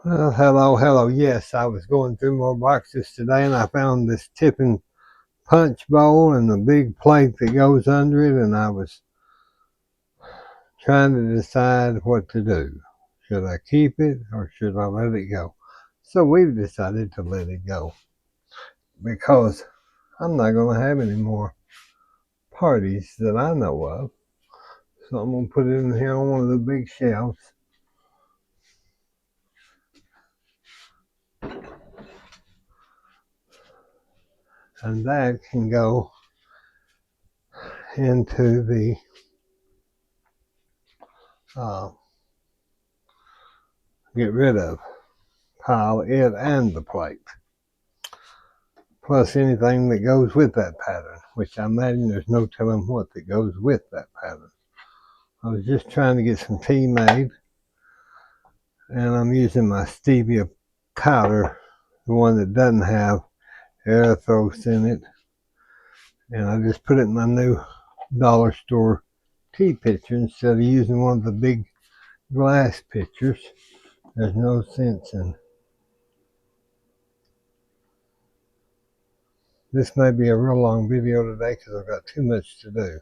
Well, hello, hello. Yes, I was going through more boxes today and I found this tipping punch bowl and the big plate that goes under it, and I was trying to decide what to do. Should I keep it or should I let it go? So we've decided to let it go because I'm not going to have any more parties that I know of. So I'm going to put it in here on one of the big shelves. And that can go into the get rid of pile, it and the plate. Plus anything that goes with that pattern, which I imagine there's no telling what that goes with that pattern. I was just trying to get some tea made, and I'm using my stevia powder, the one that doesn't have erythritol in it, and I just put it in my new dollar store tea pitcher instead of using one of the big glass pitchers. There's no sense in. This may be a real long video today because I've got too much to do.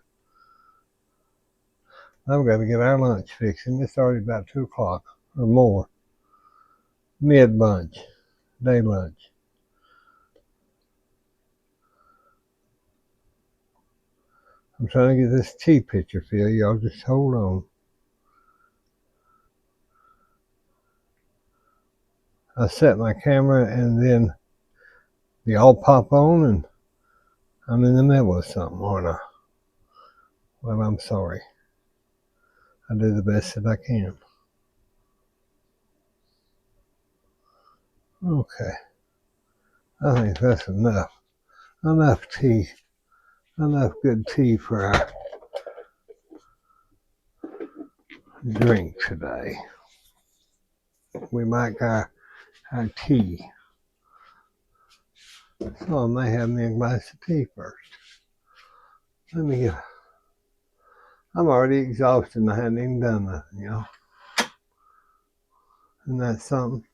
I've got to get our lunch fixed, and it's already about 2 o'clock or more. Mid-lunch, day lunch. I'm trying to get this tea pitcher filled. Y'all just hold on. I set my camera and then they all pop on and I'm in the middle of something, aren't I? Well, I'm sorry. I do the best that I can. Okay. I think that's enough. Enough tea. Enough good tea for our drink today. We like our tea. So I may have me a glass of tea first. Let me get. I'm already exhausted and I hadn't even done nothing, you know. Isn't that something?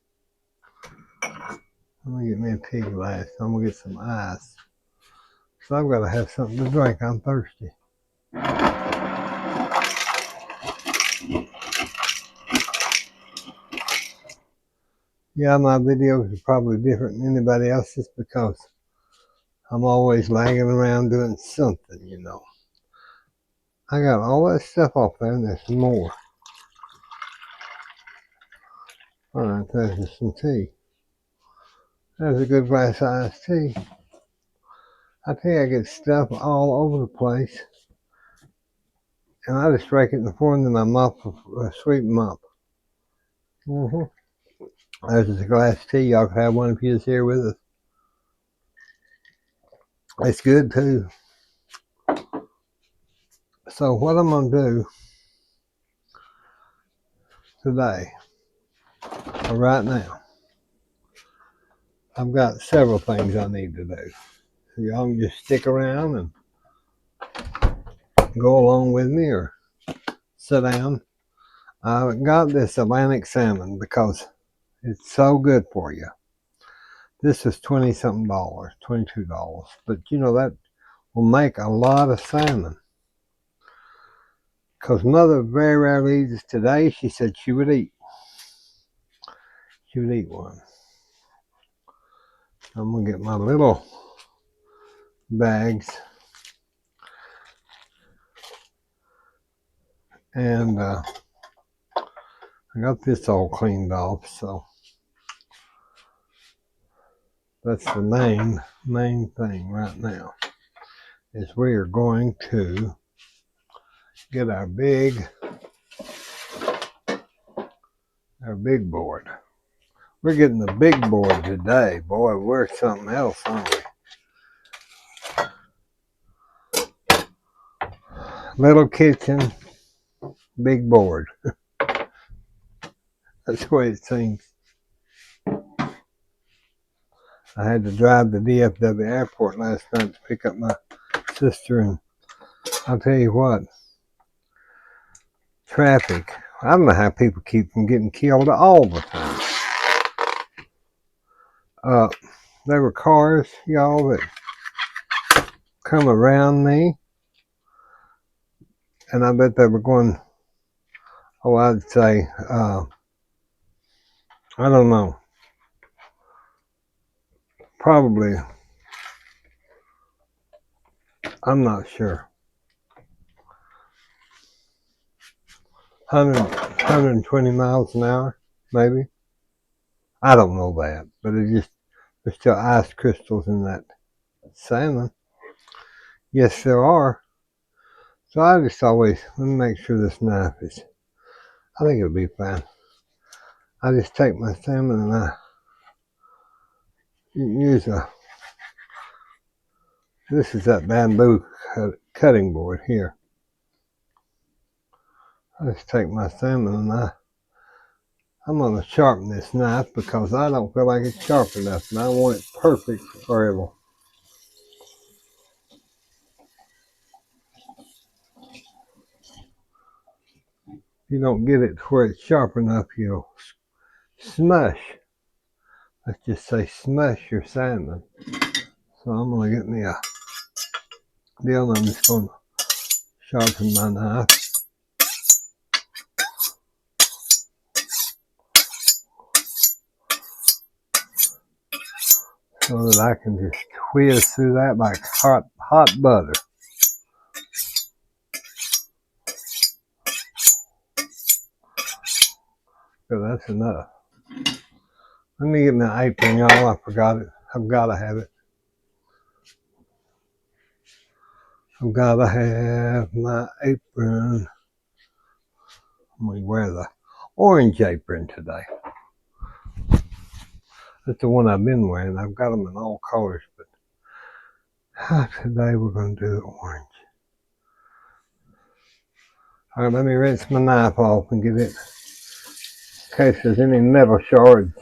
Let me get me a tea glass. I'm gonna get some ice. So I've got to have something to drink. I'm thirsty. Yeah, my videos are probably different than anybody else's because I'm always lagging around doing something, you know. I got all that stuff off there and there's some more. Alright, there's some tea. There's a good glass of iced tea. I tell you, I get stuff all over the place. And I just rake it in the floor and then I mop a sweep mop. There's a glass of tea. Y'all could have one if you was here with us. It's good too. So what I'm going to do today, or right now, I've got several things I need to do. So y'all can just stick around and go along with me or sit down. I got this Atlantic salmon because it's so good for you. This is $20-something, $22. But you know, that will make a lot of salmon. Because Mother very rarely eats today. She said she would eat. She would eat one. I'm going to get my little bags. And I got this all cleaned off, so that's the main thing right now is we are going to get our big board. We're getting the big board today. Boy, we're something else, aren't we? Little kitchen, big board. That's the way it seems. I had to drive to DFW airport last night to pick up my sister, and I'll tell you what, traffic. I don't know how people keep from getting killed all the time. there were cars, y'all, that come around me, and I bet they were going, oh, I'd say, I don't know, probably, I'm not sure, 120 miles an hour, maybe. I don't know that, but there's still ice crystals in that salmon. Yes, there are. So I just always, let me make sure this knife is, I think it'll be fine. I just take my salmon and I use this is that bamboo cutting board here. I just take my salmon and I'm going to sharpen this knife because I don't feel like it's sharp enough and I want it perfect forever. If you don't get it to where it's sharp enough, you'll smush. Let's just say smush your salmon. So I'm going to get me a deal and I'm just going to sharpen my knife so that I can just whiz through that like hot butter. So that's enough. Let me get my apron, y'all. I forgot it. I've got to have it. I've got to have my apron. I'm going to wear the orange apron today. That's the one I've been wearing. I've got them in all colors, but today we're going to do orange. All right, let me rinse my knife off and get it in case there's any metal shards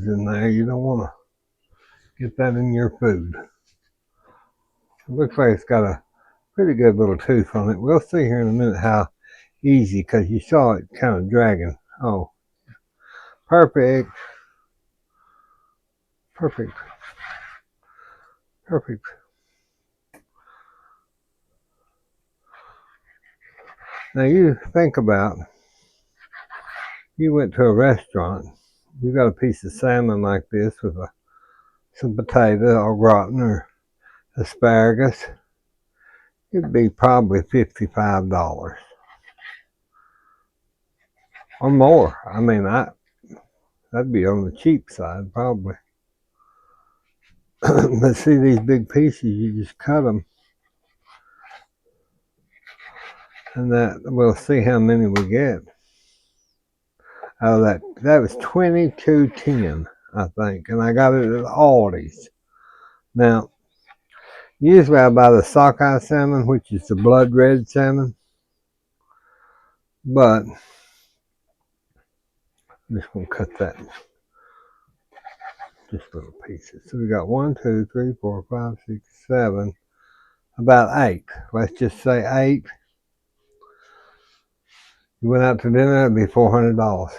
in there. You don't want to get that in your food. It looks like it's got a pretty good little tooth on it. We'll see here in a minute how easy, because you saw it kind of dragging. Oh, perfect. Perfect. Perfect. Now you think about, you went to a restaurant, you got a piece of salmon like this with some potato or gratin or asparagus. It'd be probably $55 or more. I mean, that'd be on the cheap side probably. But see these big pieces, you just cut them, and that we'll see how many we get. Out of that was $22.10, I think, and I got it at Aldi's. Now, usually I buy the sockeye salmon, which is the blood red salmon, but I'm just going to cut that just little pieces. So we got 1, 2, 3, 4, 5, 6, 7, about 8. Let's just say 8. You went out to dinner, it'd be $400.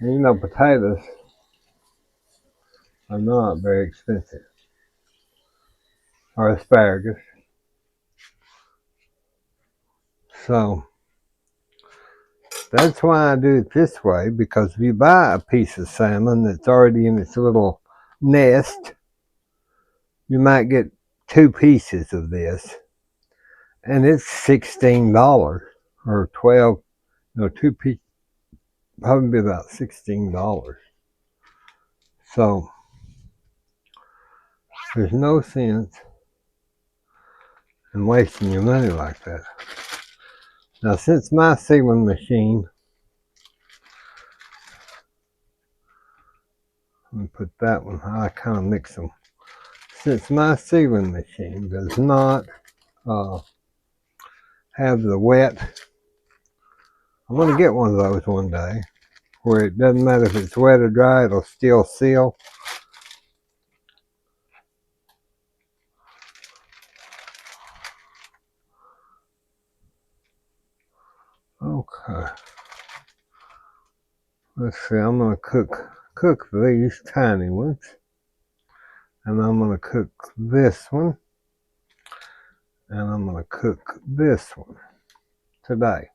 And you know, potatoes are not very expensive, or asparagus. So that's why I do it this way, because if you buy a piece of salmon that's already in its little nest, you might get 2 pieces of this, and it's $16 or 12. No, 2 pieces, probably about $16. So there's no sense in wasting your money like that. Now, since my sealing machine, let me put that one, I kind of mix them. Since my sealing machine does not have the wet, I'm going to get one of those one day where it doesn't matter if it's wet or dry, it'll still seal. Okay. Let's see, I'm going to cook these tiny ones. And I'm going to cook this one. And I'm going to cook this one today.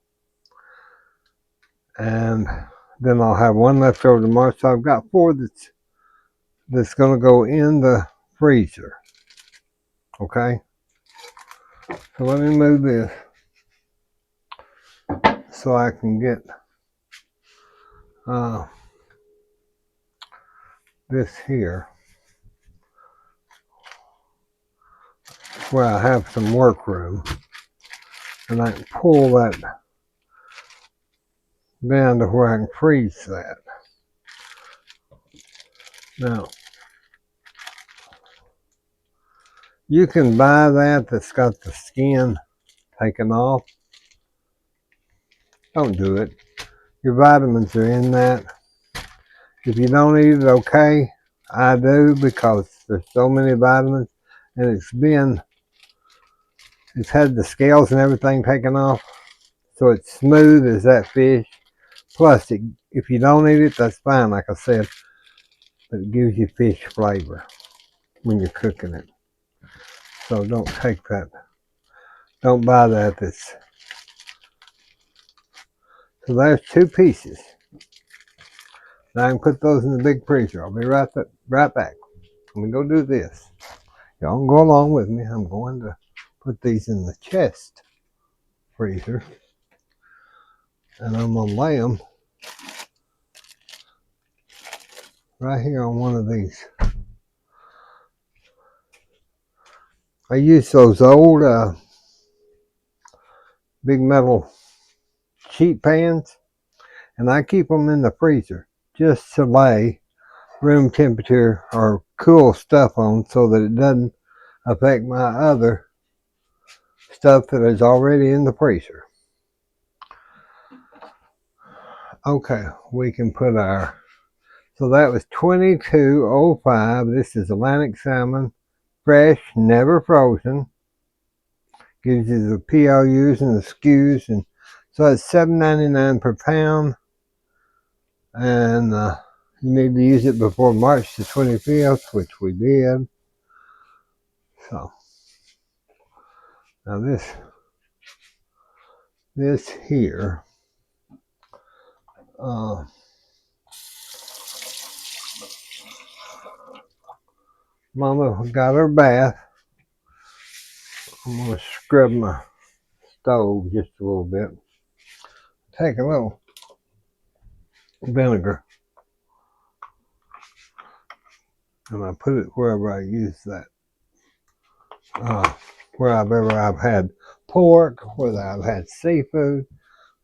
And then I'll have one left over tomorrow. So I've got 4 that's going to go in the freezer. Okay? So let me move this so I can get this here where I have some work room. And I can pull that down to where I can freeze that. Now, you can buy that's got the skin taken off. Don't do it. Your vitamins are in that. If you don't eat it, okay. I do, because there's so many vitamins, and it's had the scales and everything taken off, so it's smooth as that fish. Plus, if you don't eat it, that's fine, like I said, but it gives you fish flavor when you're cooking it. So don't take that. Don't buy that. So there's 2 pieces. Now I can put those in the big freezer. I'll be right back. Let me go do this. Y'all can go along with me. I'm going to put these in the chest freezer. And I'm going to lay them right here on one of these. I use those old big metal sheet pans, and I keep them in the freezer just to lay room temperature or cool stuff on so that it doesn't affect my other stuff that is already in the freezer. Okay, we can put so that was 22.05. This is Atlantic salmon, fresh, never frozen. Gives you the PLUs and the SKUs, and so it's $7.99 per pound. And you need to use it before March the 25th, which we did. So now this here, Mama got her bath. I'm gonna scrub my stove just a little bit. Take a little vinegar, and I put it wherever I use that. Wherever I've had pork, whether I've had seafood,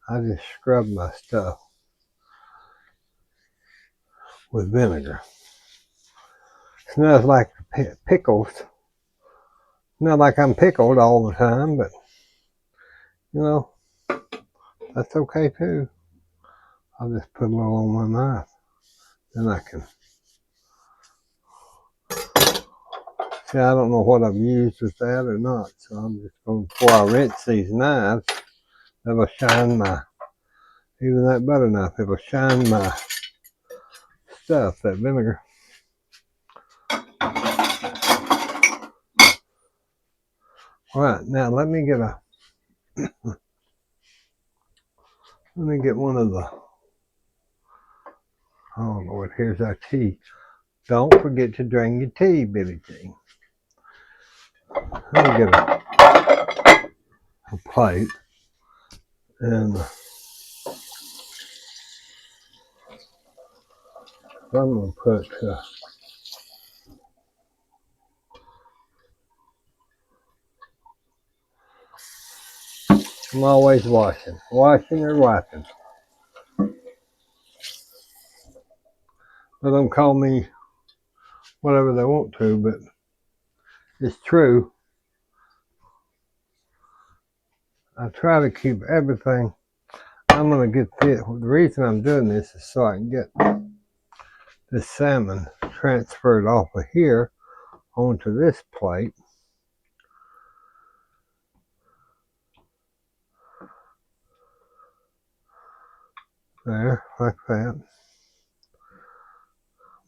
I just scrub my stuff with vinegar. It smells like pickles. Not like I'm pickled all the time, but you know, that's okay too. I'll just put a little on my knife. Then I can see, I don't know what I've used with that or not, so I'm just going, before I rinse these knives, that'll shine even that butter knife, it'll shine my stuff, that vinegar. Alright, now let me get one of the, oh Lord, here's our tea. Don't forget to drain your tea, Billy T. Let me get a plate, and I'm going to put I'm always washing or wiping. Let them call me whatever they want to, but it's true. I try to keep everything. I'm going to get this. The reason I'm doing this is so I can get this salmon transferred off of here onto this plate. There, like that.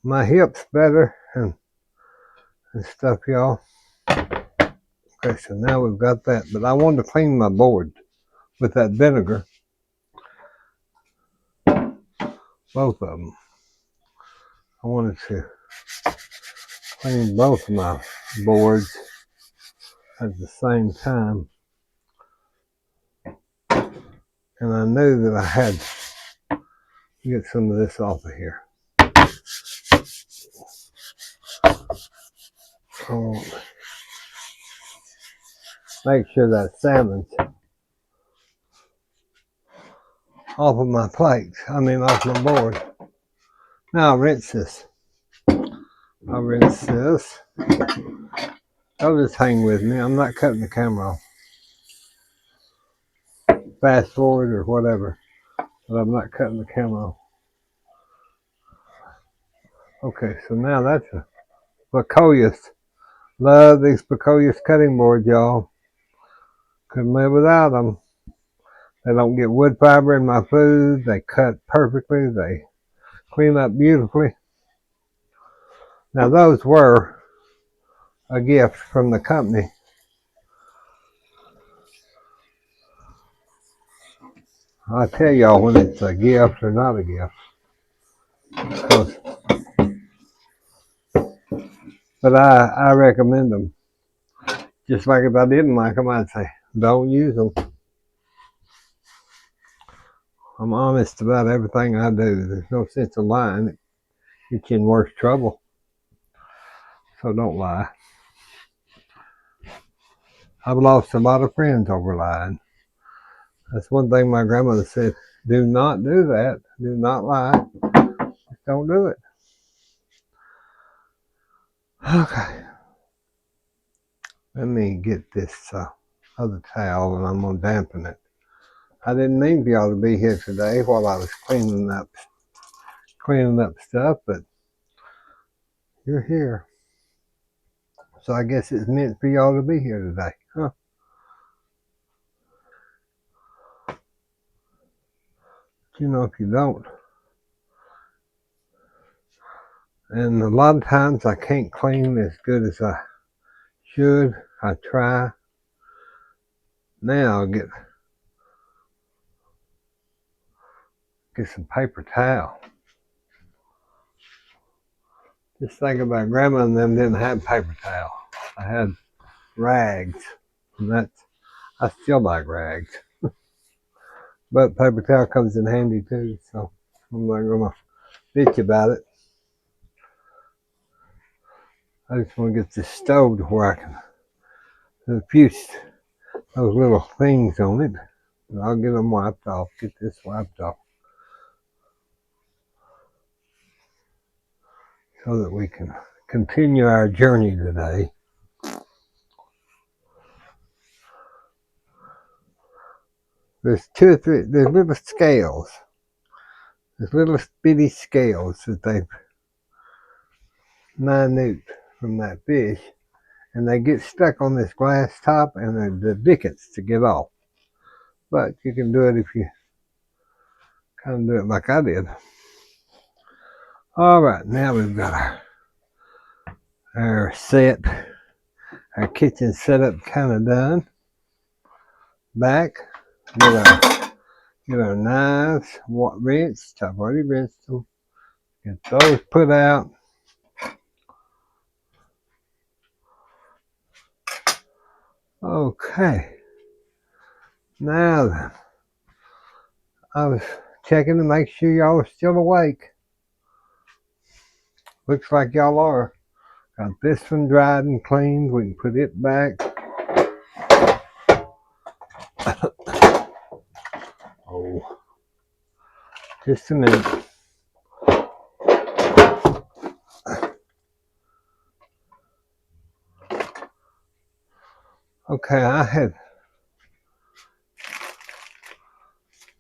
my hips better and stuff, y'all. Okay, so now we've got that. But I wanted to clean my board with that vinegar. Both of them. I wanted to clean both of my boards at the same time. And I knew that I had to get some of this off of here. So make sure that salmon's off of my plates. I mean, off my board. Now I'll rinse this. I'll rinse this. I'll just hang with me. I'm not cutting the camera off. Fast forward or whatever. But I'm not cutting the camera off. Okay, so now that's a Picoius. Love these Picoius cutting boards, y'all. Couldn't live without them. They don't get wood fiber in my food. They cut perfectly. They clean up beautifully. Now those were a gift from the company. I'll tell y'all when it's a gift or not a gift. But I recommend them. Just like if I didn't like them, I'd say, don't use them. I'm honest about everything I do. There's no sense of lying. It gets you in worse trouble. So don't lie. I've lost a lot of friends over lying. That's one thing my grandmother said. Do not do that. Do not lie. Just don't do it. Okay. Let me get this other towel and I'm going to dampen it. I didn't mean for y'all to be here today while I was cleaning up stuff, but you're here. So I guess it's meant for y'all to be here today, huh? You know, if you don't. And a lot of times I can't clean as good as I should. I try. Now I'll get some paper towel. Just think about grandma and them didn't have paper towel. I had rags. And I still like rags. But paper towel comes in handy too, so I'm not gonna bitch about it. I just want to get this stove to where I can diffuse those little things on it. And I'll get them wiped off, get this wiped off. So that we can continue our journey today. There's there's little scales. There's little bitty scales that they've minute from that fish. And they get stuck on this glass top and they're the dickens to get off. But you can do it if you kind of do it like I did. All right, now we've got our kitchen setup kind of done. Back, get our knives, rinsed. I've already rinsed them. Get those put out. Okay. Now then, I was checking to make sure y'all are still awake. Looks like y'all are. Got this one dried and cleaned. We can put it back. Oh, just a minute. Okay, I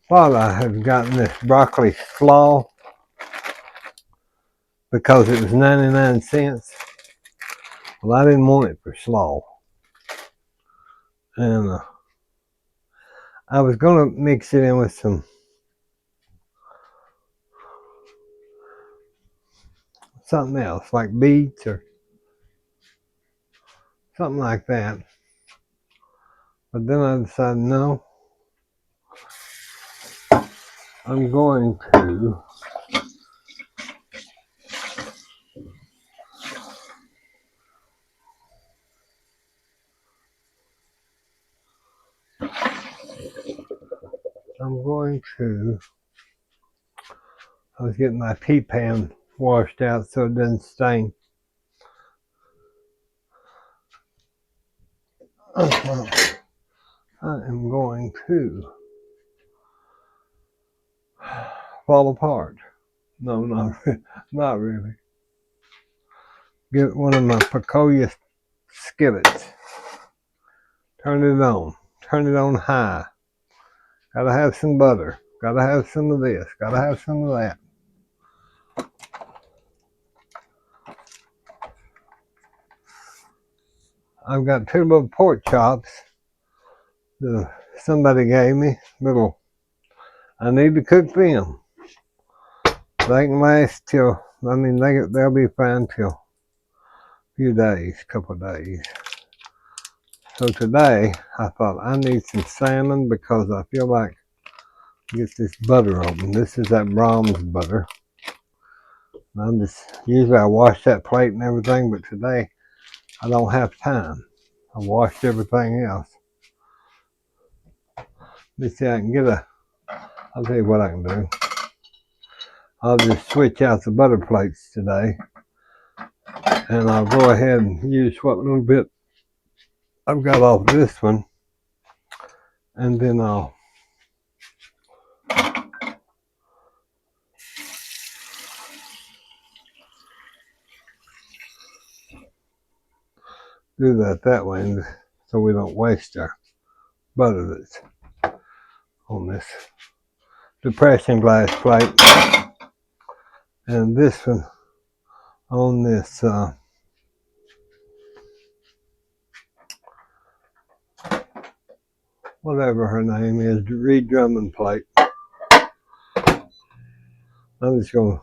thought I had gotten this broccoli slaw because it was 99 cents. Well, I didn't want it for slaw. And I was going to mix it in with something else, like beets or something like that. But then I decided, no, I'm going to I was getting my tea pan washed out so it doesn't stain. I am going to fall apart. No, not really. Get one of my Picolia skillets. Turn it on. Turn it on high. Gotta have some butter. Gotta have some of this. Gotta have some of that. I've got 2 little pork chops that somebody gave me. I need to cook them. They can last till, they'll be fine till a few days, couple of days. So today, I thought I need some salmon because I feel like get this butter open. This is that Brahms butter. Usually I wash that plate and everything, but today I don't have time. I washed everything else. Let me see, I'll tell you what I can do. I'll just switch out the butter plates today, and I'll go ahead and use what little bit I've got off this one, and then I'll do that way so we don't waste our butter that's on this depression glass plate, and this one on this whatever her name is, Reed Drummond plate. I'm just going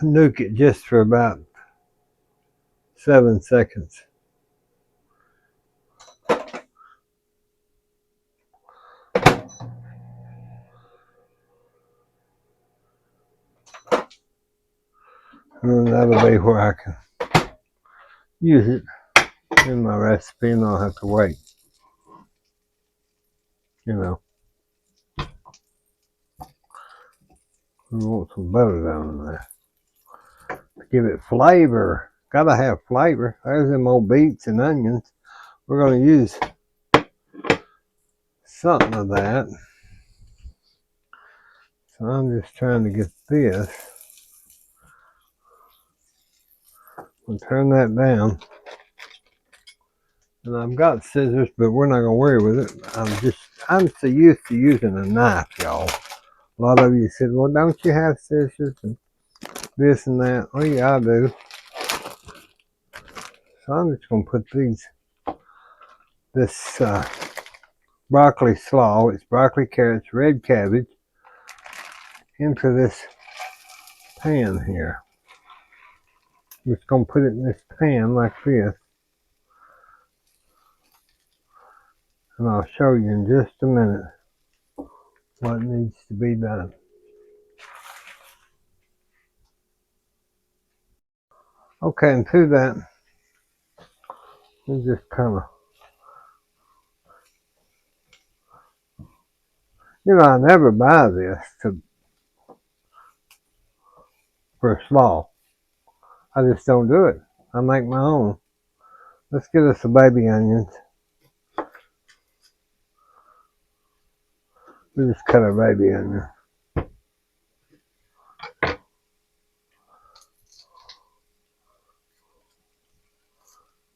to nuke it just for about 7 seconds. And that'll be where I can use it in my recipe and I'll have to wait. You know, we want some butter down in there to give it flavor. Gotta have flavor. There's them old beets and onions. We're going to use something of that. So I'm just trying to get this. I'll turn that down. And I've got scissors, but we're not going to worry with it. I'm so used to using a knife, y'all. A lot of you said, well, don't you have scissors and this and that? Oh, yeah, I do. So I'm just going to put this broccoli slaw, it's broccoli, carrots, red cabbage, into this pan here. I'm just going to put it in this pan like this. And I'll show you in just a minute what needs to be done. Okay, and to that, we just kind of, I never buy this for a slaw. I just don't do it. I make my own. Let's get us some baby onions. We just cut our baby onion.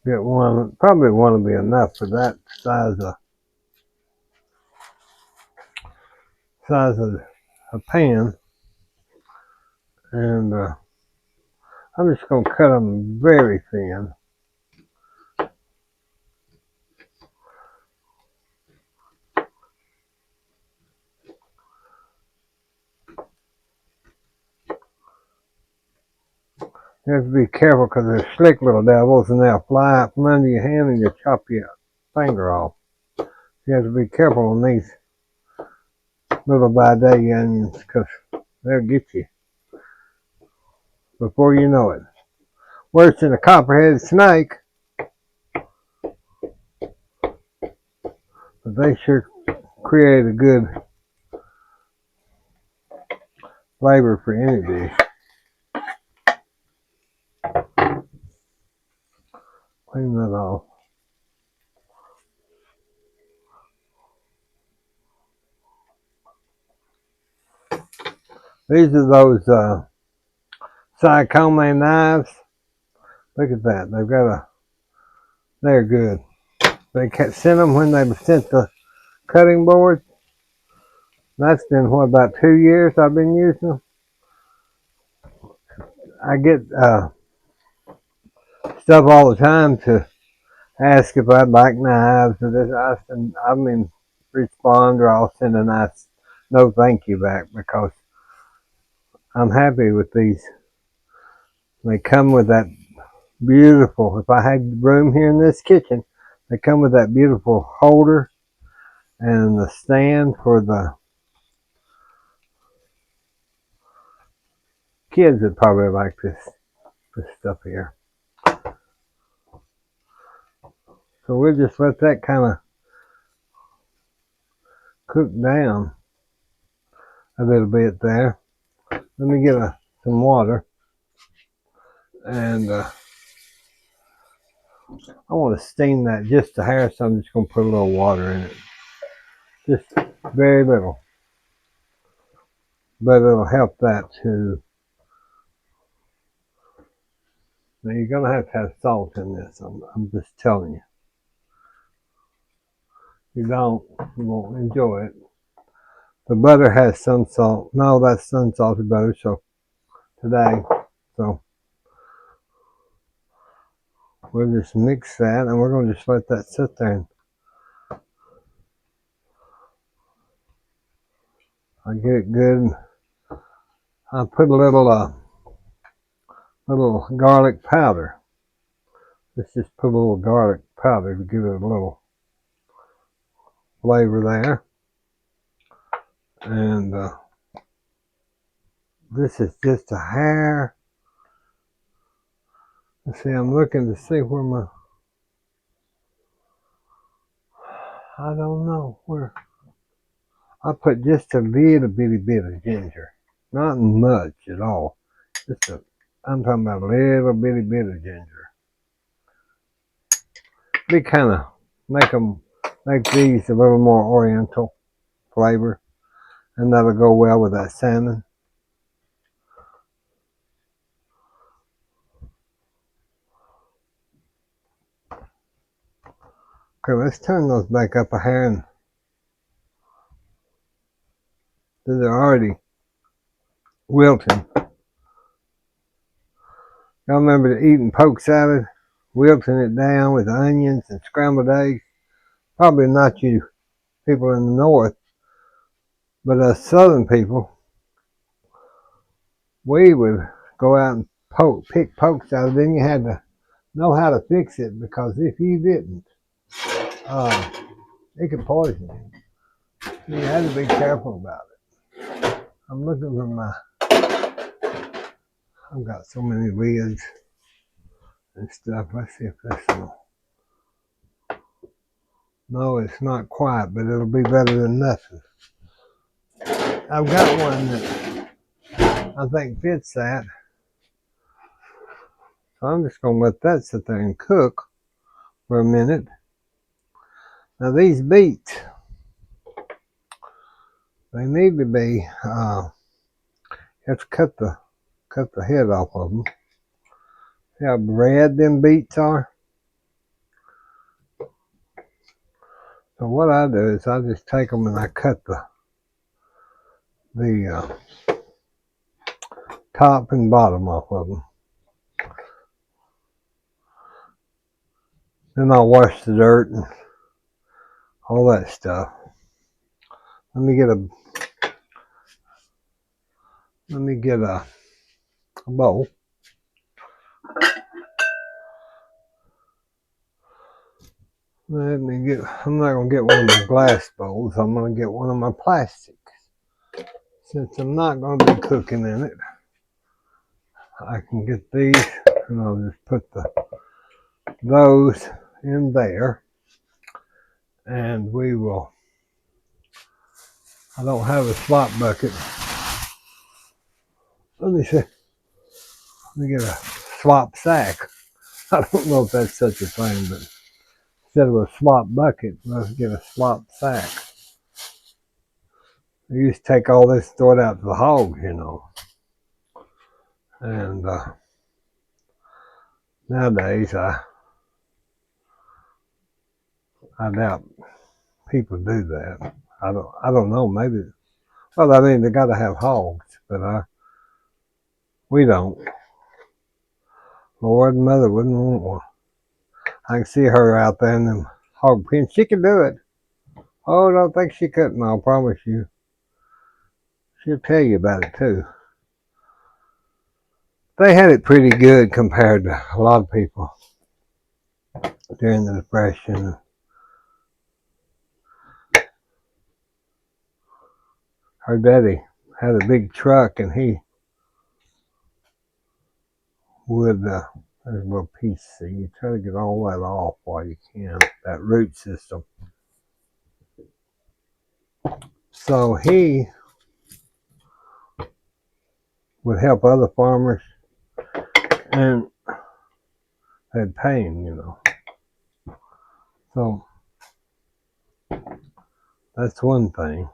Get one, probably one will be enough for that size of a pan. And I'm just going to cut them very thin. You have to be careful because they're slick little devils and they'll fly out from under your hand and you'll chop your finger off. You have to be careful on these little by-day onions because they'll get you before you know it. Worse than a copperheaded snake, but they sure create a good flavor for any dish. Clean that off. These are those Sycombe knives. Look at that. They've got they're good. They sent them when they sent the cutting board. That's been, what, about 2 years I've been using them. I get stuff all the time to ask if I'd like knives or this. I mean, respond or I'll send a nice no thank you back because I'm happy with these. They come with that beautiful, if I had room here in this kitchen, they come with that beautiful holder and the stand for the kids would probably like this stuff here. So we'll just let that kind of cook down a little bit there. Let me get some water, and I want to steam that just a hair, so I'm just going to put a little water in it, just very little, but it'll help that too. Now you're going to have salt in this. I'm just telling you. If you don't, you won't enjoy it. The butter has some salt. No, that's unsalted butter. So today, so we'll just mix that, and we're going to just let that sit there. And I get it good. I put a little garlic powder. Let's just put a little garlic powder to give it a little flavor there. And this is just a hair. Let's see, I'm looking to see where I don't know where. I put just a little bitty bit of ginger. Not much at all. I'm talking about a little bitty bit of ginger. They kind of make these a little more oriental flavor, and that'll go well with that salmon. Okay, let's turn those back up a hair, and they're already wilting. Y'all remember eating poke salad, wilting it down with onions and scrambled eggs? Probably not you people in the north, but us southern people, we would go out and pick poke salad. Then you had to know how to fix it, because if you didn't, it could poison you. You had to be careful about it. I'm looking for I've got so many lids and stuff. Let's see if this will. No, it's not quite, but it'll be better than nothing. I've got one that I think fits that. So I'm just going to let that sit there and cook for a minute. Now these beets, they need to be, you have to cut the head off of them. See how red them beets are? So what I do is I just take them and I cut the top and bottom off of them. Then I'll wash the dirt and all that stuff. Let me get a bowl. Let me get, I'm not going to get one of my glass bowls. I'm going to get one of my plastics. Since I'm not going to be cooking in it, I can get these and I'll just put those in there. And we will, I don't have a slop bucket. Let me see, let me get a slop sack. I don't know if that's such a thing, but instead of a slop bucket, let's get a slop sack. I used to take all this, throw it out to the hogs, you know. And nowadays, I doubt people do that. I don't know. Maybe. Well, I mean, they got to have hogs, but we don't. Lord and Mother wouldn't want one. I can see her out there in them hog pens. She can do it. Oh, don't think she couldn't. I'll promise you. She'll tell you about it too. They had it pretty good compared to a lot of people during the Depression. Her daddy had a big truck, and he would, there's a little piece, so you try to get all that off while you can, that root system. So he would help other farmers, and they'd pay him, you know. So that's one thing.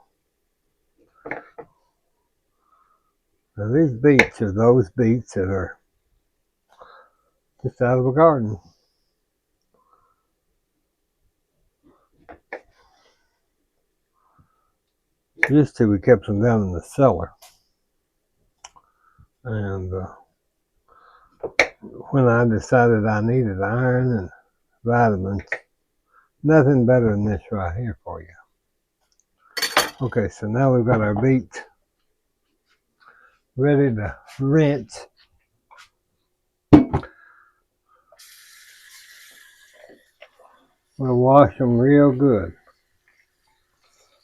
Now these beets are those beets that are just out of a garden. Used to, we kept them down in the cellar. And when I decided I needed iron and vitamins, nothing better than this right here for you. Okay, so now we've got our beets ready to rinse. We'll wash them real good.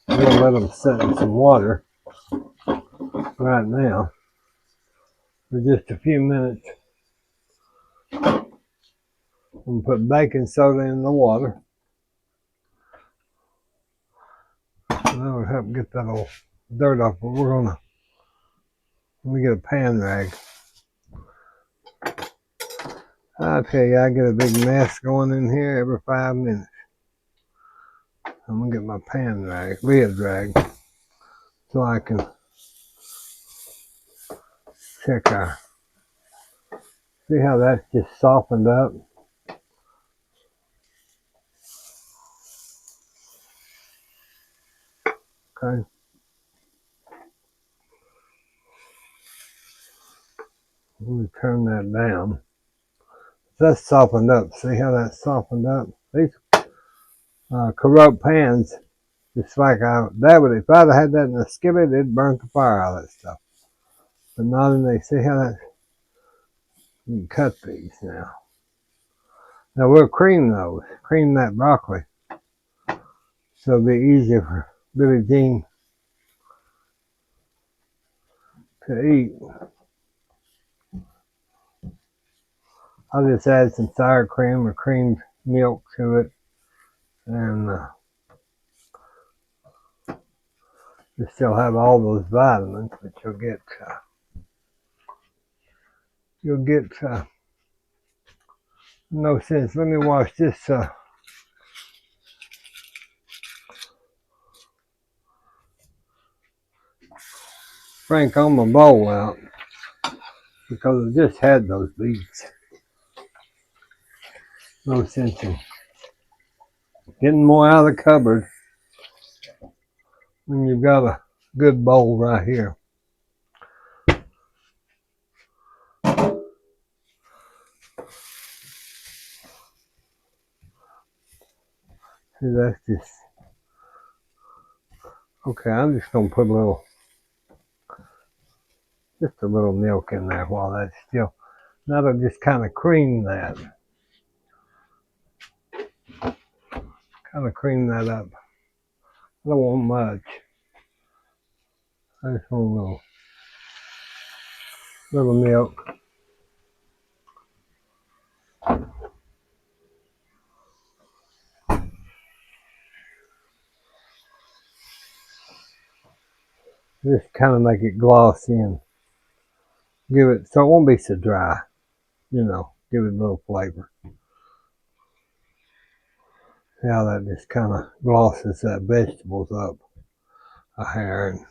We'll let them sit in some water right now for just a few minutes. And put baking soda in the water. And that will help get that old dirt off. But let me get a pan rag. I tell you, I get a big mess going in here every 5 minutes. I'm gonna get my pan rag, lid rag, so I can check our, see how that's just softened up. Okay. Let me turn that down. That's softened up. See how that's softened up? These corrupt pans, just like that would, if I'd had that in a skillet, it'd burn the fire out of that stuff. But not in there. See how that, you can cut these now. Now we'll cream those, cream that broccoli. So it'll be easier for Billie Jean to eat. I'll just add some sour cream or creamed milk to it, and you still have all those vitamins, but you'll get no sense. Let me wash this Frankoma bowl out, because I just had those beets. No sense in getting more out of the cupboard when you've got a good bowl right here. See, that's just okay. I'm just gonna put just a little milk in there while that's still. That'll just kind of cream that. Kind of cream that up. I don't want much. I just want a little milk. Just kind of make it glossy and give it, so it won't be so dry. You know, give it a little flavor. See how that just kind of glosses that vegetables up a hair. And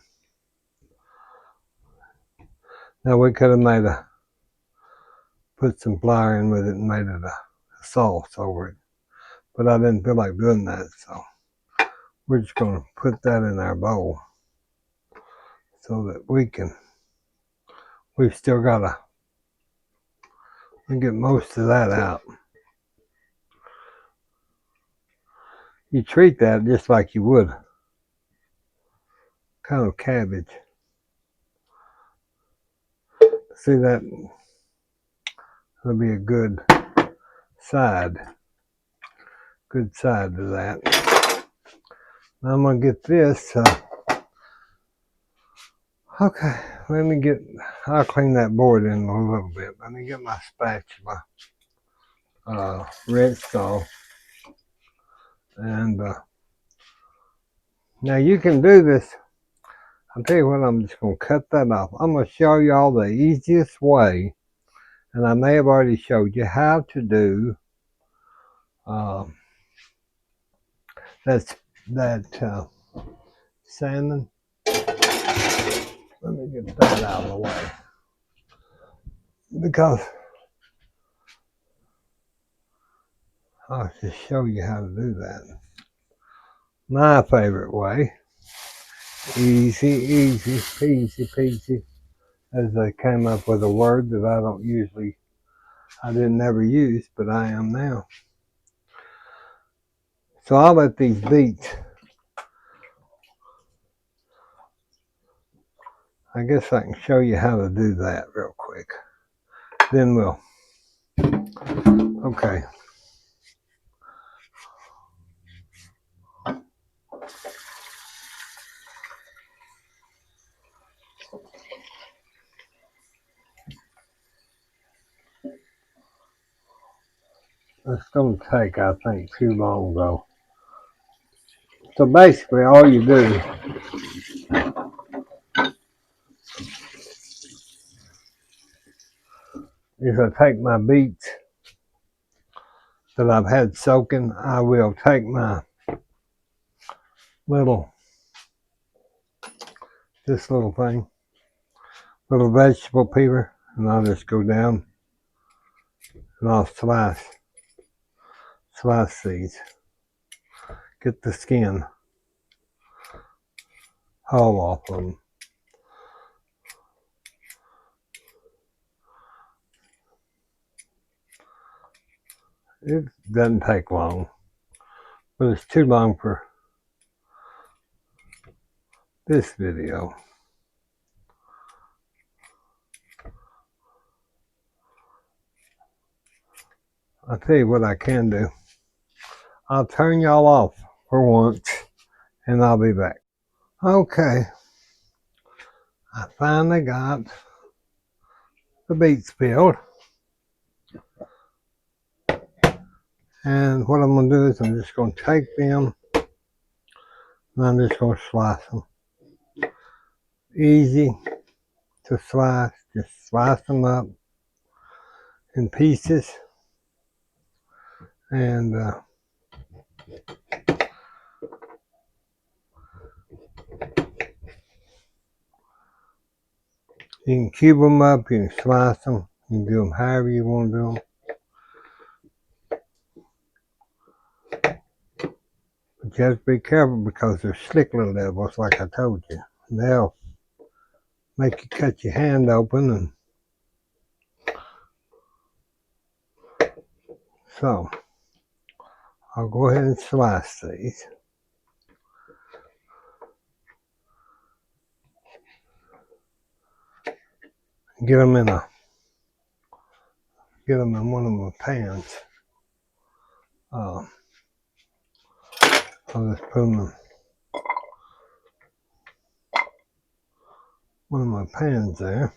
now we could have put some flour in with it and made it a sauce over it. But I didn't feel like doing that, so we're just going to put that in our bowl so that we've still got to get most of that out. You treat that just like you would kind of cabbage. See that? That'll be a good side to that. Now I'm going to get this. Okay, I'll clean that board in a little bit. Let me get my spatula rinsed off. And now you can do this. I'll tell you what, I'm just going to cut that off. I'm going to show y'all the easiest way. And I may have already showed you how to do that salmon. Let me get that out of the way. Because I'll just show you how to do that. My favorite way. Easy peasy peasy. As they came up with a word that I didn't ever use, but I am now. So I'll let these beets, I guess I can show you how to do that real quick. Then okay. It's going to take, I think, too long though. So basically all you do is I take my beets that I've had soaking. I will take my this little thing, little vegetable peeler, and I'll just go down and I'll slice these. Get the skin all off of them. It doesn't take long, but it's too long for this video. I'll tell you what I can do. I'll turn y'all off for once and I'll be back. Okay, I finally got the beets peeled. And what I'm going to do is I'm just going to take them and I'm just going to slice them. Easy to slice, just slice them up in pieces. And you can cube them up, you can slice them, you can do them however you want to do them. But you have to be careful because they're slick little devils, like I told you. And they'll make you cut your hand open. And so I'll go ahead and slice these. Get them in one of my pans. I'll just put them in one of my pans there.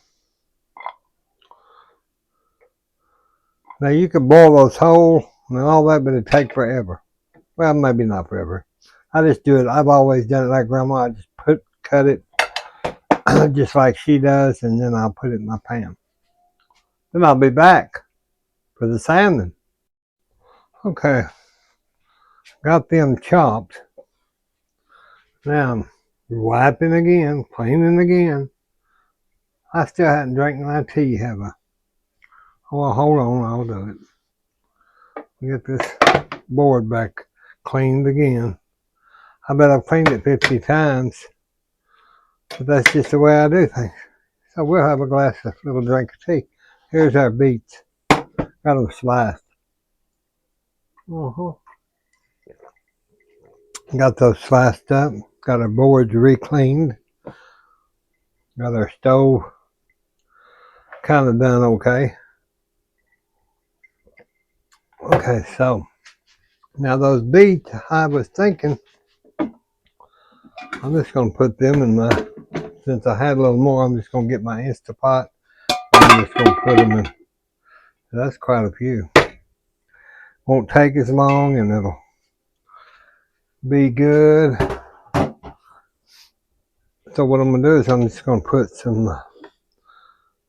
Now you could boil those whole and all that, but it'd take forever. Well, maybe not forever. I just do it. I've always done it like Grandma. I just cut it just like she does, and then I'll put it in my pan. Then I'll be back for the salmon. Okay, got them chopped. Now I'm wiping again, cleaning again. I still hadn't drank my tea, have I? Well, hold on, I'll do it. Get this board back cleaned again. I bet I've cleaned it 50 times, but that's just the way I do things. So we'll have a glass of little drink of tea. Here's our beets. Got them sliced. Got those sliced up. Got our boards re-cleaned. Got our stove kind of done okay. Okay, so now those beets, I was thinking, I'm just going to put them in my, since I had a little more, I'm just going to get my Instapot. I'm just going to put them in. That's quite a few. Won't take as long and it'll be good. So what I'm going to do is I'm just going to put some,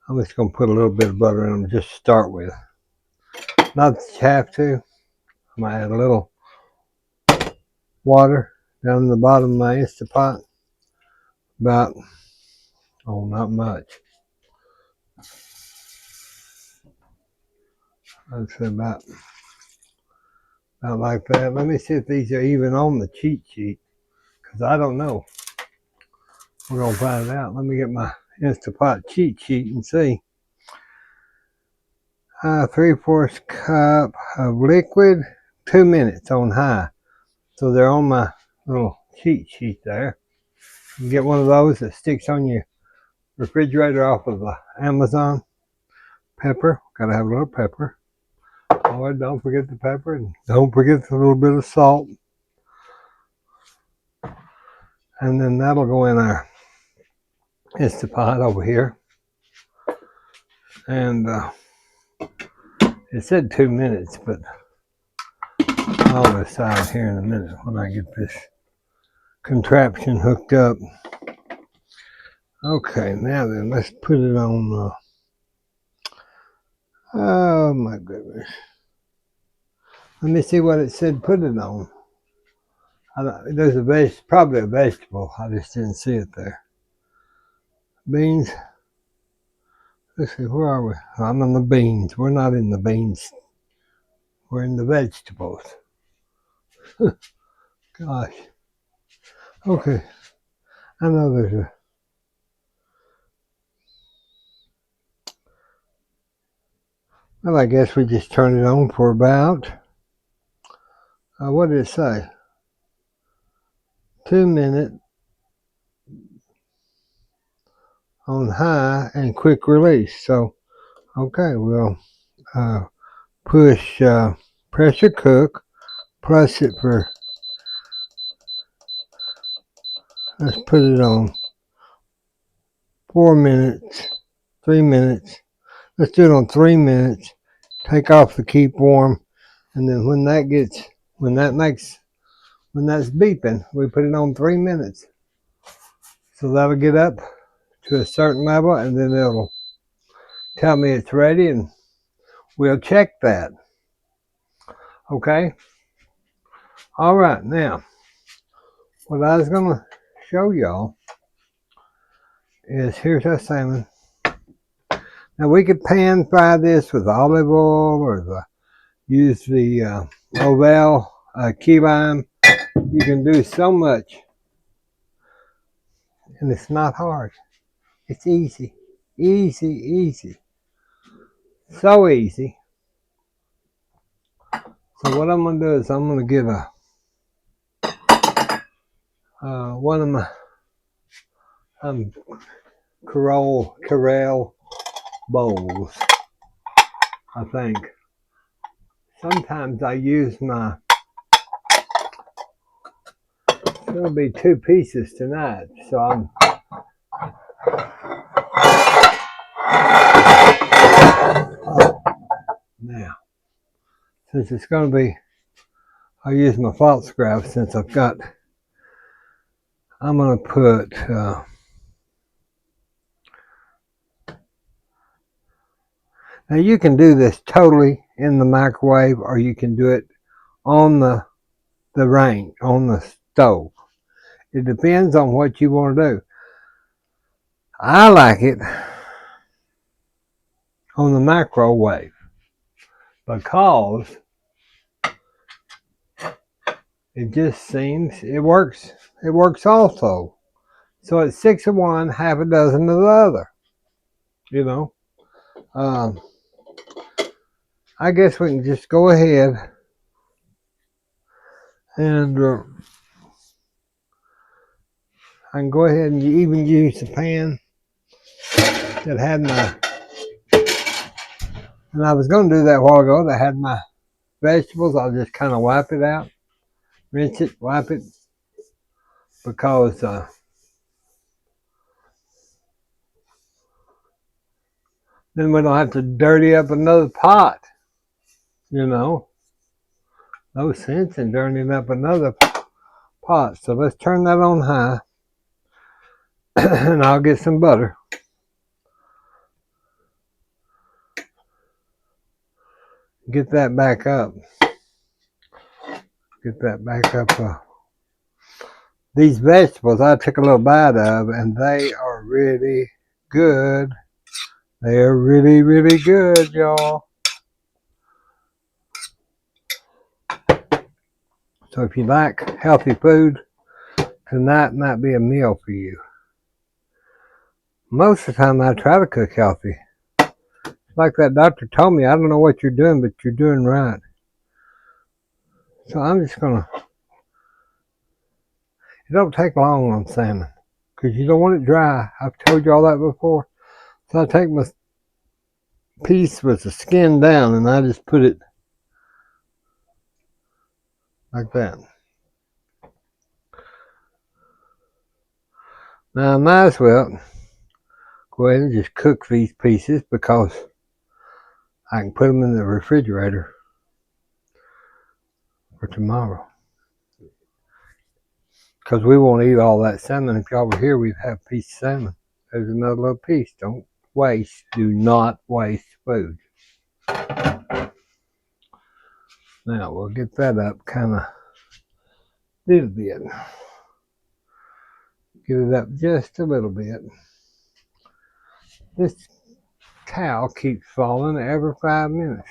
I'm just going to put a little bit of butter in them just to start with. Not that you have to. I'm going to add a little water down in the bottom of my Instapot. About, oh, not much. I'd say about like that. Let me see if these are even on the cheat sheet, because I don't know. We're going to find out. Let me get my Instapot cheat sheet and see. 3/4 cup of liquid, 2 minutes on high. So they're on my little cheat sheet there. You get one of those that sticks on your refrigerator off of Amazon. Pepper, gotta have a little pepper. Oh, don't forget the pepper, and don't forget a little bit of salt. And then that'll go in our Instapot over here. And it said 2 minutes, but I'll decide here in a minute when I get this contraption hooked up. Okay, now then, let's put it on. Oh my goodness. Let me see what it said put it on. There's probably a vegetable. I just didn't see it there. Beans. Let's see, where are we? I'm in the beans. We're not in the beans. We're in the vegetables. Gosh. Okay. I know there's a... Well, I guess we just turn it on for about... what did it say? 2 minutes on high and quick release. So, okay, we'll push pressure cook, press it for... Let's put it on 4 minutes, 3 minutes. Let's do it on 3 minutes. Take off the keep warm, and then when that's beeping, we put it on 3 minutes. So that'll get up to a certain level, and then it'll tell me it's ready, and we'll check that. Okay? All right, now, what I was going to show y'all is here's our salmon. Now we could pan fry this with olive oil or use the Oval key lime. You can do so much, and it's not hard. It's easy, easy, easy. So easy. So what I'm going to do is I'm going to get one of my Corral bowls, I think. Sometimes I use my It'll be 2 pieces tonight, so I'm now since it's going to be, I'll use my false graph since I'm going to put now you can do this totally in the microwave, or you can do it on the range, on the stove. It depends on what you want to do. I like it on the microwave because it just seems it works. It works also. So it's 6 of one, half a dozen of the other. You know, I guess we can just go ahead and I can go ahead and even use the pan that had my, and I was going to do that a while ago, that had my vegetables. I'll just kind of wipe it out, rinse it, wipe it, because then we don't have to dirty up another pot, you know. No sense in dirtying up another pot. So let's turn that on high and I'll get some butter. Get that back up. Get that back up. These vegetables I took a little bite of, and they are really good. They are really, really good, y'all. So if you like healthy food, tonight might be a meal for you. Most of the time I try to cook healthy. Like that doctor told me, I don't know what you're doing, but you're doing right. So I'm just going to, it don't take long on salmon because you don't want it dry. I've told you all that before. So I take my piece with the skin down and I just put it like that. Now I might as well go ahead and just cook these pieces because I can put them in the refrigerator for tomorrow. Because we won't eat all that salmon. If y'all were here, we'd have a piece of salmon. There's another little piece. Don't waste. Do not waste food. Now we'll get that up kind of a little bit. Get it up just a little bit. This towel keeps falling every 5 minutes.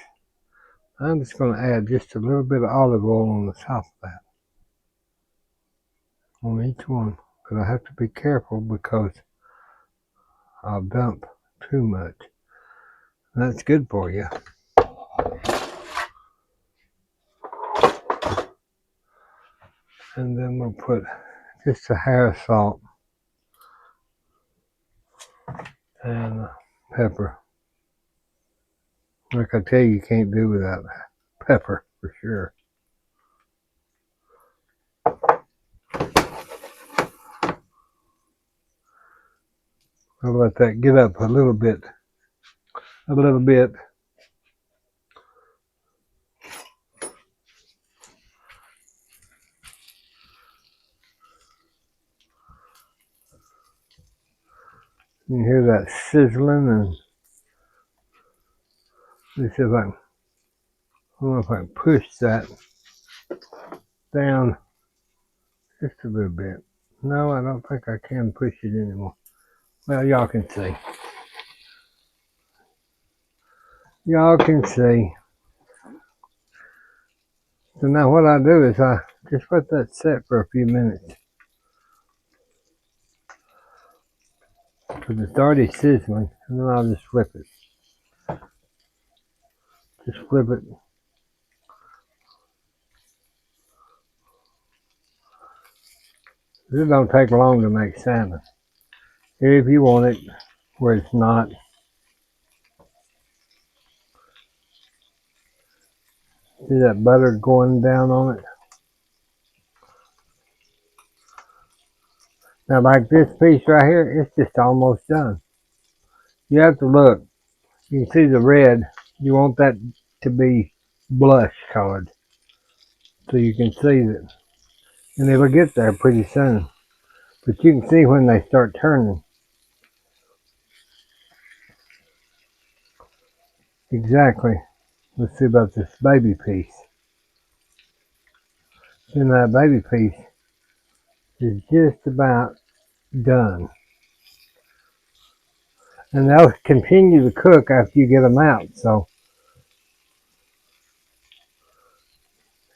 I'm just going to add just a little bit of olive oil on the top of that. On each one. Because I have to be careful because I'll dump too much. And that's good for you. And then we'll put just a hair of salt and pepper. Like I tell you, you can't do without pepper for sure. I'll let that get up a little bit. A little bit. You can hear that sizzling, and let's see if I don't know if I can push that down just a little bit. No, I don't think I can push it anymore. Well, y'all can see. Y'all can see. So now what I do is I just let that set for a few minutes. Because it's already sizzling, and then I'll just flip it. Just flip it. This don't take long to make salmon. If you want it where it's not. See that butter going down on it? Now like this piece right here, it's just almost done. You have to look. You can see the red. You want that to be blush colored. So you can see that. And it'll get there pretty soon. But you can see when they start turning. Exactly. Let's see about this baby piece. And that baby piece is just about done. And they'll continue to cook after you get them out. So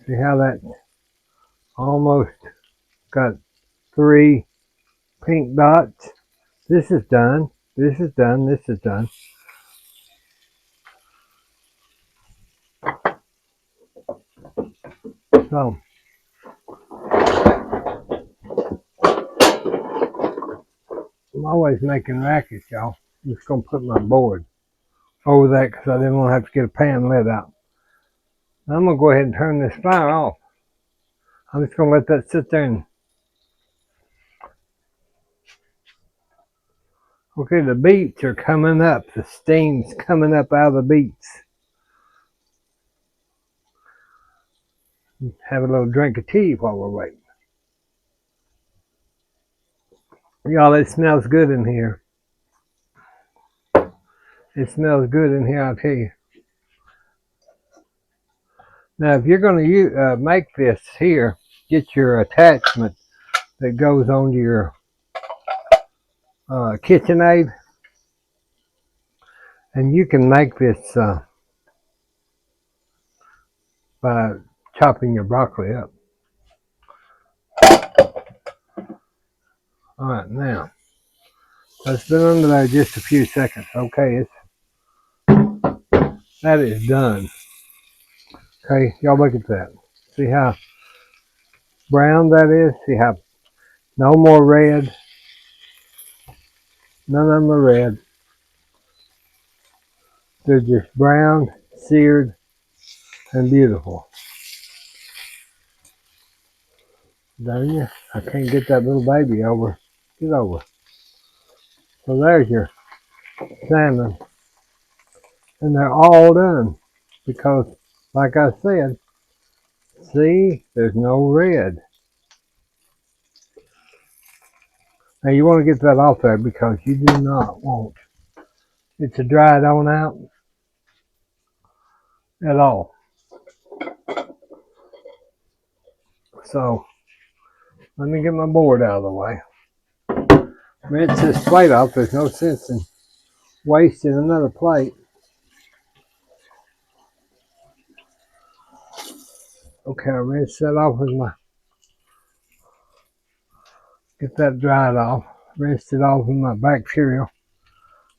see how that almost got 3 pink dots. This is done. This is done. This is done. So I'm always making rackets, y'all. I'm just gonna put my board over that because I didn't want to have to get a pan lid out. I'm gonna go ahead and turn this fire off. I'm just gonna let that sit there and okay, the beets are coming up. The steam's coming up out of the beets. Have a little drink of tea while we're waiting. Y'all, it smells good in here. It smells good in here, I'll tell you. Now, if you're going to make this here, get your attachment that goes onto your KitchenAid, and you can make this by chopping your broccoli up. All right, now that's been under there just a few seconds. Okay, that is done. Okay, y'all look at that. See how brown that is? See how no more red. None of them are red. They're just brown, seared, and beautiful. Don't you? I can't get that little baby over. Get over. So there's your salmon. And they're all done. Because, like I said, see, there's no red. Now you want to get that off there because you do not want it to dry it on out at all. So, let me get my board out of the way. Rinse this plate off. There's no sense in wasting another plate. Okay, I rinsed that off with my, get that dried off. Rinsed it off with my bacterial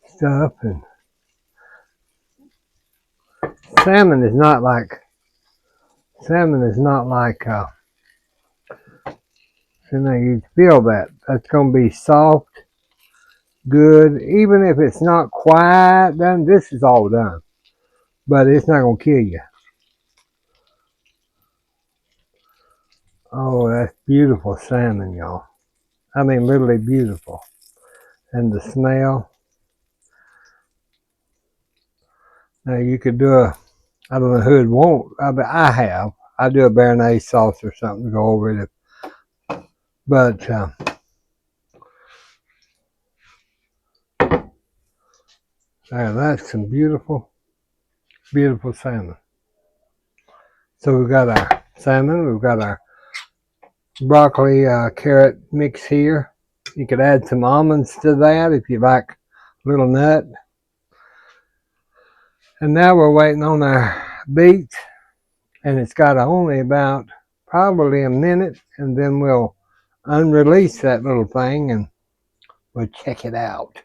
stuff. And salmon is not like, so now you feel that. That's going to be soft, good. Even if it's not quite done, this is all done. But it's not going to kill you. Oh, that's beautiful salmon, y'all. I mean, literally beautiful. And the smell. Now you could do a, I don't know who'd want, I have. I do a béarnaise sauce or something to go over it. But that's some beautiful, beautiful salmon. So we've got our salmon, we've got our broccoli carrot mix here. You could add some almonds to that if you like a little nut. And now we're waiting on our beets, and it's got only about probably a minute, and then we'll unrelease that little thing and we'll check it out.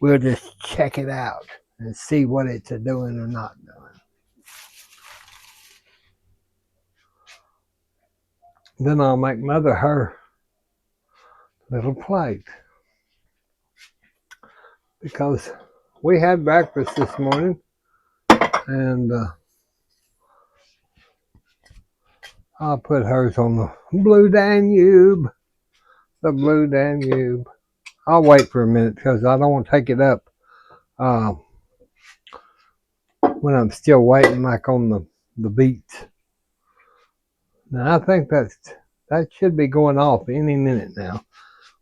We'll just check it out and see what it's doing or not doing. Then I'll make Mother her little plate. Because we had breakfast this morning, and I'll put hers on the Blue Danube. the Blue Danube. I'll wait for a minute because I don't want to take it up when I'm still waiting, like on the Beets. Now I think that should be going off any minute now.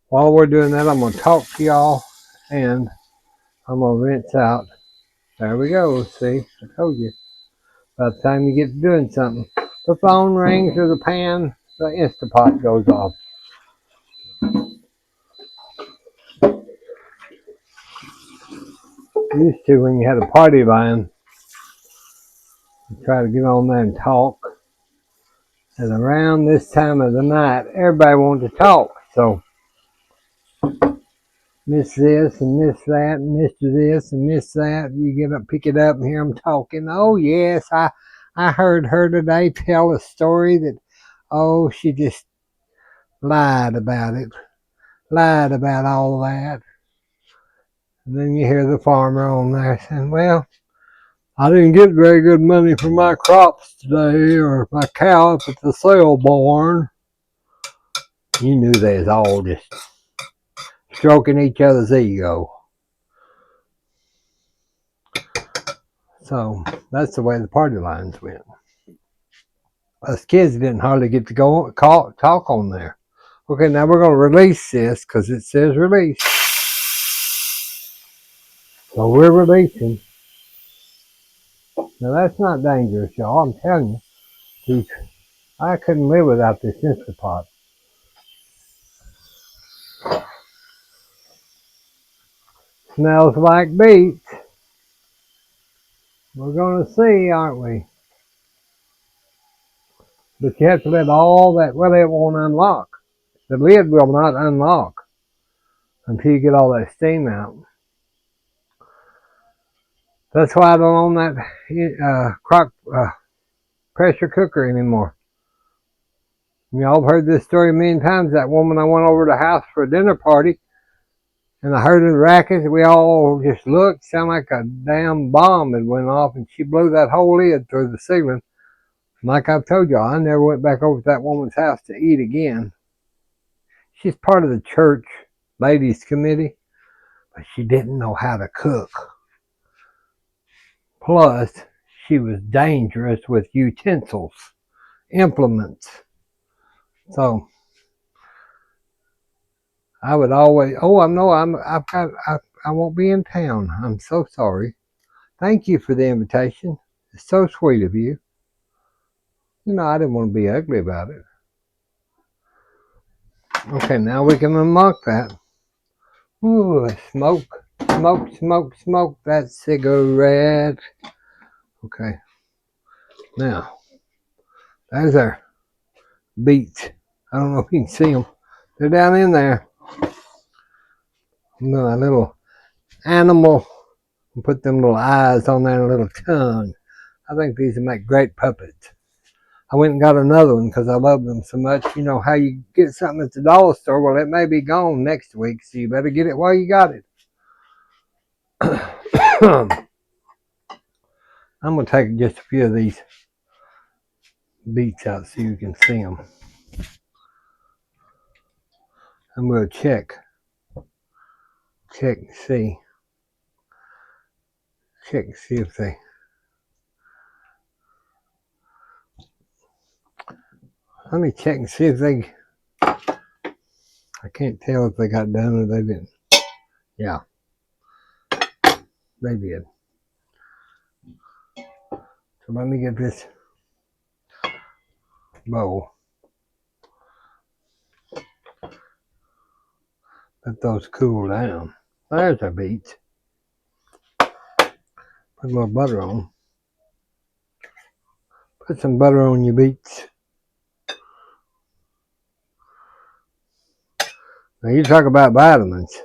While we're doing that, I'm going to talk to y'all and I'm going to rinse out. There we go. See, I told you. By the time you get to doing something, the phone rings or the pan, the Instapot goes off. Used to when you had a party line, you try to get on there and talk. And around this time of the night, everybody wanted to talk. So, miss this and miss that and Mr. this and miss that. You get up, pick it up and hear them talking. Oh, yes, I heard her today tell a story that, oh, she just lied about it. Lied about all that. And then you hear the farmer on there saying, well, I didn't get very good money for my crops today or my cow up at the sale barn. You knew they was all just stroking each other's ego. So that's the way the party lines went. Us kids didn't hardly get to go talk on there. Okay, now we're going to release this because it says release. So we're releasing. Now that's not dangerous, y'all. I'm telling you. I couldn't live without this Instapot. Smells like beets. We're going to see, aren't we? But you have to let all that, well, it won't unlock. The lid will not unlock until you get all that steam out. That's why I don't own that pressure cooker anymore. Y'all have heard this story a million times. That woman, I went over to the house for a dinner party, and I heard the racket. We all just looked, sounded like a damn bomb had went off, and she blew that whole lid through the ceiling. And like I've told y'all, I never went back over to that woman's house to eat again. She's part of the church ladies committee, but she didn't know how to cook. Plus, she was dangerous with utensils, implements. So I would always, I won't be in town. I'm so sorry. Thank you for the invitation. It's so sweet of you. You know, I didn't want to be ugly about it. Okay, now we can unlock that. Ooh, smoke, smoke, smoke, smoke that cigarette. Okay. Now, there's our Beets. I don't know if you can see them. They're down in there. A little animal. Put them little eyes on there and a little tongue. I think these would make great puppets. I went and got another one because I love them so much. You know how you get something at the dollar store? Well, it may be gone next week, so you better get it while you got it. I'm going to take just a few of these Beets out so you can see them. And we'll check and see. Check and see if they... Let me check and see if they... I can't tell if they got done or they didn't. Yeah. They did. So let me get this bowl. Let those cool down. There's our Beets. Put a little butter on. Put some butter on your Beets. Now you talk about vitamins.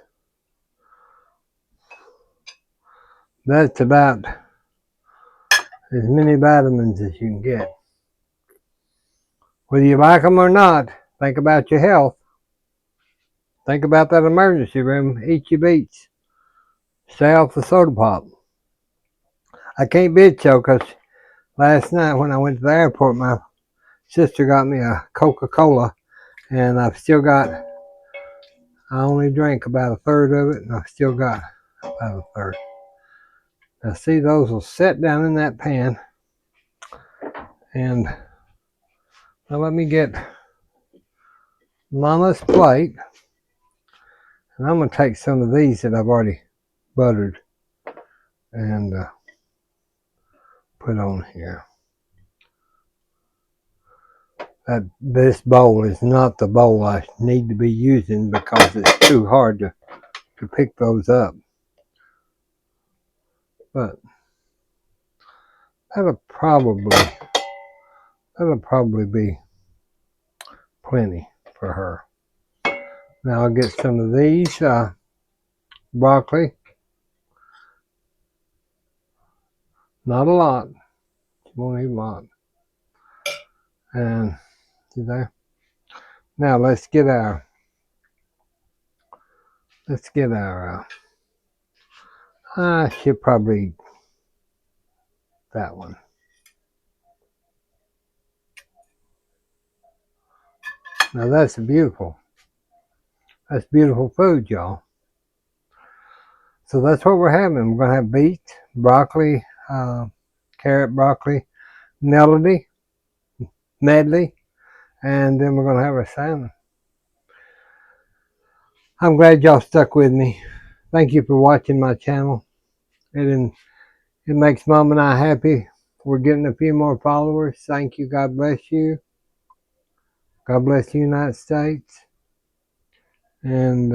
That's about as many vitamins as you can get. Whether you like them or not, think about your health. Think about that emergency room. Eat your Beets. Stay off the soda pop. I can't bitch though, because last night when I went to the airport, my sister got me a Coca-Cola, and I've still got I only drank about a third of it, and I still got about a third. Now see, those will set down in that pan. And now let me get Mama's plate. And I'm going to take some of these that I've already buttered and put on here. This bowl is not the bowl I need to be using because it's too hard to pick those up. But that'll probably be plenty for her. Now I'll get some of these broccoli. Not a lot. Won't need a lot. And see there. Now let's get our I should probably eat that one. Now that's beautiful food, y'all. So that's what we're having. We're gonna have beets, broccoli, carrot, broccoli, medley, and then we're gonna have our salmon. I'm glad y'all stuck with me. Thank you for watching my channel. It makes Mom and I happy. We're getting a few more followers. Thank you. God bless you. God bless the United States. And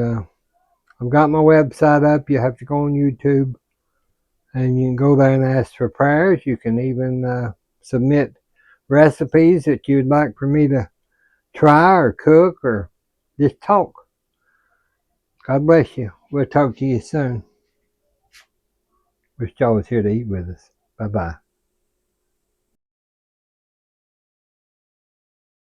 I've got my website up. You have to go on YouTube. And you can go there and ask for prayers. You can even submit recipes that you'd like for me to try or cook or just talk. God bless you. We'll talk to you soon. Wish y'all was here to eat with us. Bye-bye.